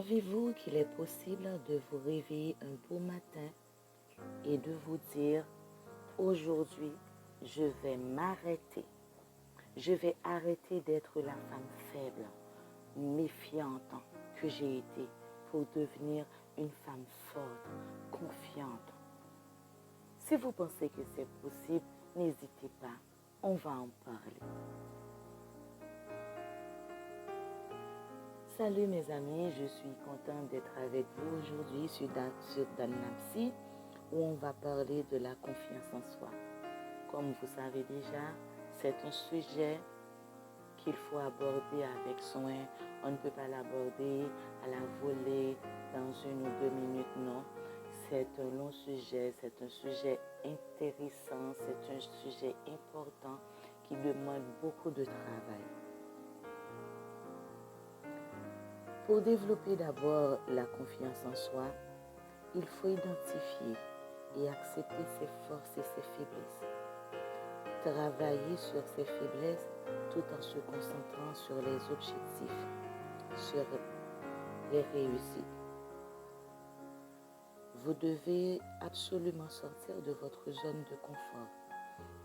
Savez-vous qu'il est possible de vous réveiller un beau matin et de vous dire, aujourd'hui, je vais m'arrêter. Je vais arrêter d'être la femme faible, méfiante que j'ai été pour devenir une femme forte, confiante. Si vous pensez que c'est possible, n'hésitez pas, on va en parler. Salut mes amis, je suis contente d'être avec vous aujourd'hui sur Danapsi où on va parler de la confiance en soi. Comme vous savez déjà, c'est un sujet qu'il faut aborder avec soin. On ne peut pas l'aborder à la volée dans 1 ou 2 minutes, non. C'est un long sujet, c'est un sujet intéressant, c'est un sujet important qui demande beaucoup de travail. Pour développer d'abord la confiance en soi, il faut identifier et accepter ses forces et ses faiblesses. Travailler sur ses faiblesses tout en se concentrant sur les objectifs, sur les réussites. Vous devez absolument sortir de votre zone de confort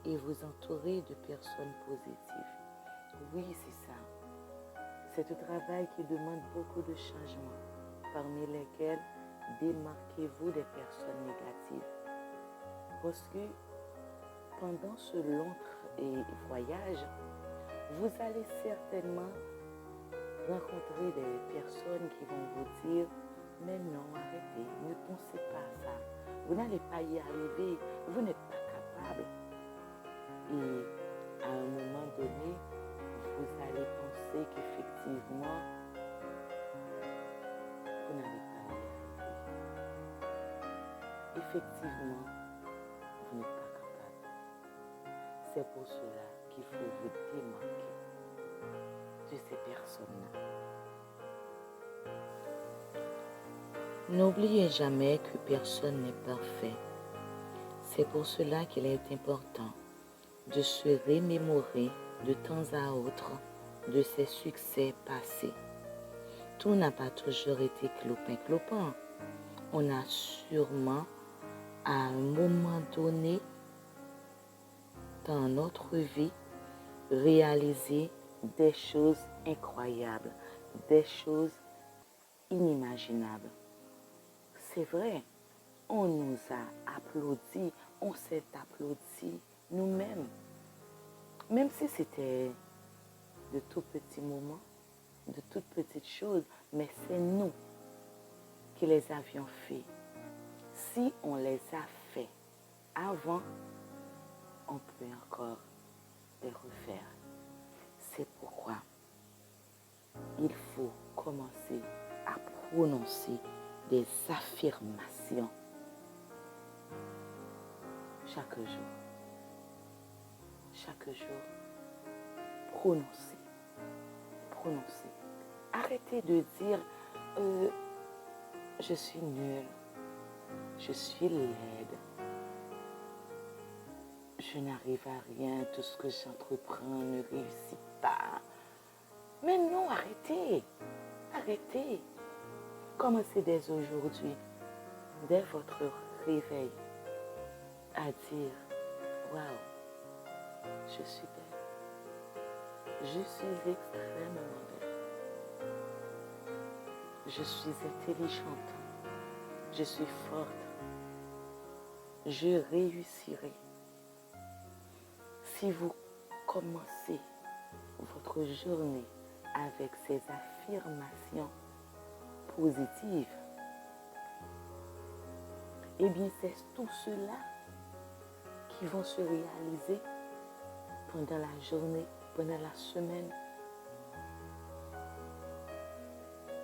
et vous entourer de personnes positives. Oui, c'est ça. C'est un travail qui demande beaucoup de changements, parmi lesquels démarquez-vous des personnes négatives. Parce que pendant ce long voyage, vous allez certainement rencontrer des personnes qui vont vous dire « Mais non, arrêtez, ne pensez pas à ça. Vous n'allez pas y arriver, vous n'êtes pas capable. » Et à un moment donné, vous allez penser qu'effectivement, vous n'allez pas y arriver. Effectivement, vous n'êtes pas capable. C'est pour cela qu'il faut vous démarquer de ces personnes-là. N'oubliez jamais que personne n'est parfait. C'est pour cela qu'il est important de se remémorer de temps à autre de ses succès passés. Tout n'a pas toujours été clopin-clopin. On a sûrement, à un moment donné dans notre vie, réalisé des choses incroyables, des choses inimaginables. C'est vrai, on nous a applaudi, on s'est applaudi nous-mêmes. Même si c'était de tout petits moments, de toutes petites choses, mais c'est nous qui les avions fait. Si on les a fait avant, on peut encore les refaire. C'est pourquoi il faut commencer à prononcer des affirmations chaque jour. Chaque jour, prononcez. Arrêtez de dire je suis nulle, je suis laide, je n'arrive à rien, tout ce que j'entreprends ne réussit pas. Mais non, arrêtez. Commencez dès aujourd'hui, dès votre réveil, à dire waouh, je suis belle. Je suis extrêmement belle. Je suis intelligente. Je suis forte. Je réussirai. Si vous commencez votre journée avec ces affirmations positives, eh bien c'est tout cela qui vont se réaliser pendant la journée, pendant la semaine.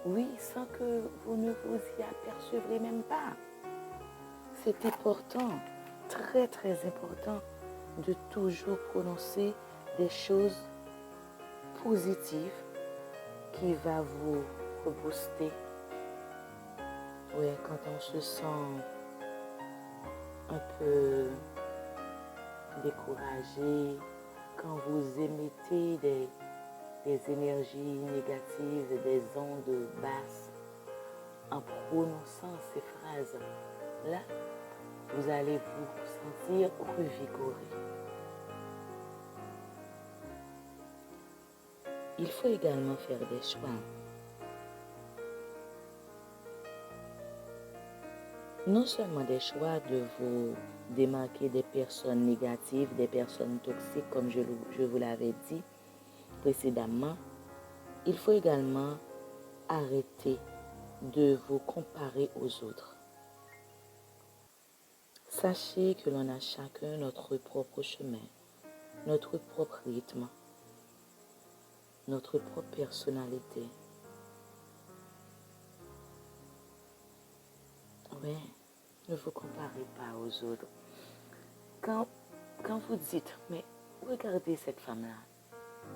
Oui, sans que vous ne vous y apercevrez même pas. C'est important, très très important, de toujours prononcer des choses positives qui va vous rebooster. Oui, quand on se sent un peu découragé, quand vous émettez des énergies négatives, des ondes basses, en prononçant ces phrases-là, vous allez vous sentir revigoré. Il faut également faire des choix. Non seulement des choix de vous démarquer des personnes négatives, des personnes toxiques, comme je vous l'avais dit précédemment, il faut également arrêter de vous comparer aux autres. Sachez que l'on a chacun notre propre chemin, notre propre rythme, notre propre personnalité. Oui, ne vous comparez pas aux autres. Quand vous dites, mais regardez cette femme-là,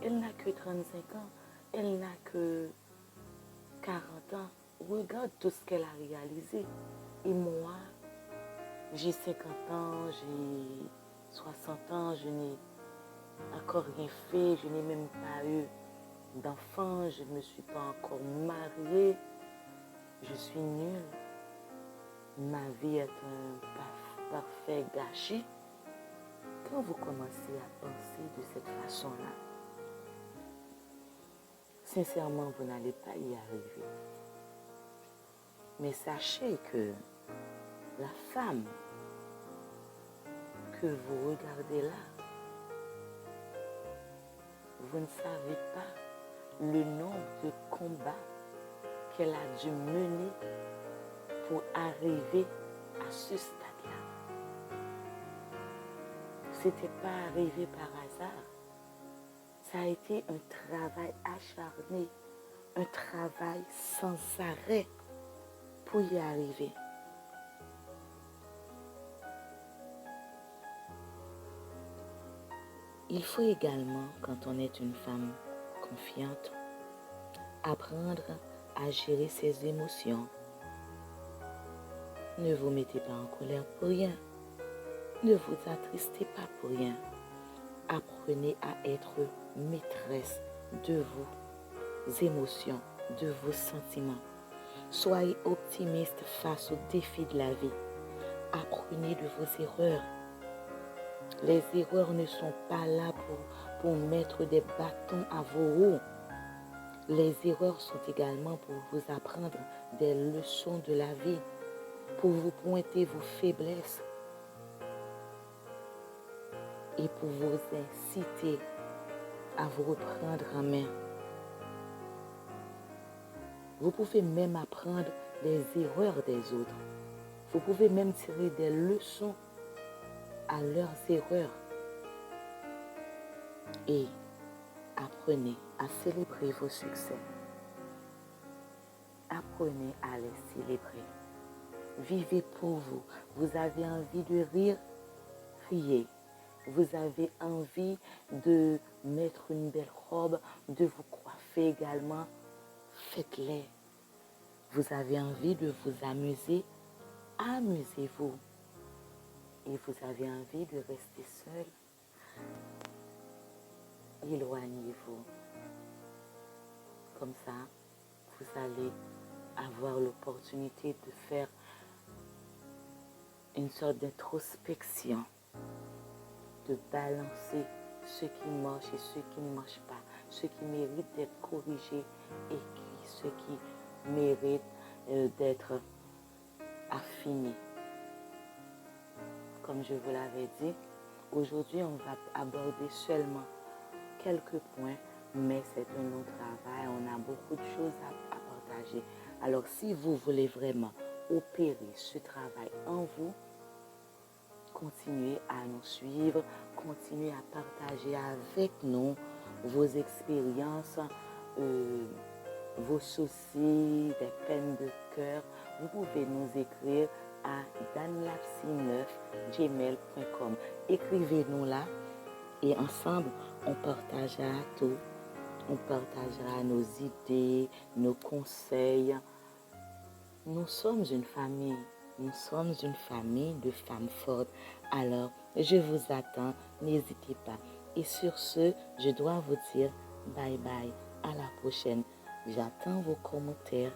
elle n'a que 35 ans, elle n'a que 40 ans, regarde tout ce qu'elle a réalisé. Et moi, j'ai 50 ans, j'ai 60 ans, je n'ai encore rien fait, je n'ai même pas eu d'enfant, je ne me suis pas encore mariée, je suis nulle. Ma vie est un parfait gâchis. Quand vous commencez à penser de cette façon-là, sincèrement, vous n'allez pas y arriver. Mais sachez que la femme que vous regardez là, vous ne savez pas le nombre de combats qu'elle a dû mener pour arriver à ce stade-là. C'était pas arrivé par hasard. Ça a été un travail acharné, un travail sans arrêt pour y arriver. Il faut également, quand on est une femme confiante, apprendre à gérer ses émotions. Ne vous mettez pas en colère pour rien. Ne vous attristez pas pour rien. Apprenez à être maîtresse de vos émotions, de vos sentiments. Soyez optimiste face aux défis de la vie. Apprenez de vos erreurs. Les erreurs ne sont pas là pour mettre des bâtons à vos roues. Les erreurs sont également pour vous apprendre des leçons de la vie, pour vous pointer vos faiblesses et pour vous inciter à vous reprendre en main. Vous pouvez même apprendre des erreurs des autres. Vous pouvez même tirer des leçons à leurs erreurs. Et apprenez à célébrer vos succès. Apprenez à les célébrer. Vivez pour vous. Vous avez envie de rire, riez. Vous avez envie de mettre une belle robe, de vous coiffer également, faites-les. Vous avez envie de vous amuser, amusez-vous. Et vous avez envie de rester seul, éloignez-vous. Comme ça, vous allez avoir l'opportunité de faire une sorte d'introspection, de balancer ce qui marche et ce qui ne marche pas, ce qui mérite d'être corrigé et ce qui mérite d'être affiné. Comme je vous l'avais dit, aujourd'hui on va aborder seulement quelques points, mais c'est un long travail, on a beaucoup de choses à partager. Alors si vous voulez vraiment opérer ce travail en vous, continuez à nous suivre, continuez à partager avec nous vos expériences, vos soucis, des peines de cœur. Vous pouvez nous écrire à danlapsi9gmail.com. Écrivez-nous là et ensemble, on partagera tout. On partagera nos idées, nos conseils. Nous sommes une famille. Nous sommes une famille de femmes fortes. Alors, je vous attends. N'hésitez pas. Et sur ce, je dois vous dire bye bye. À la prochaine. J'attends vos commentaires.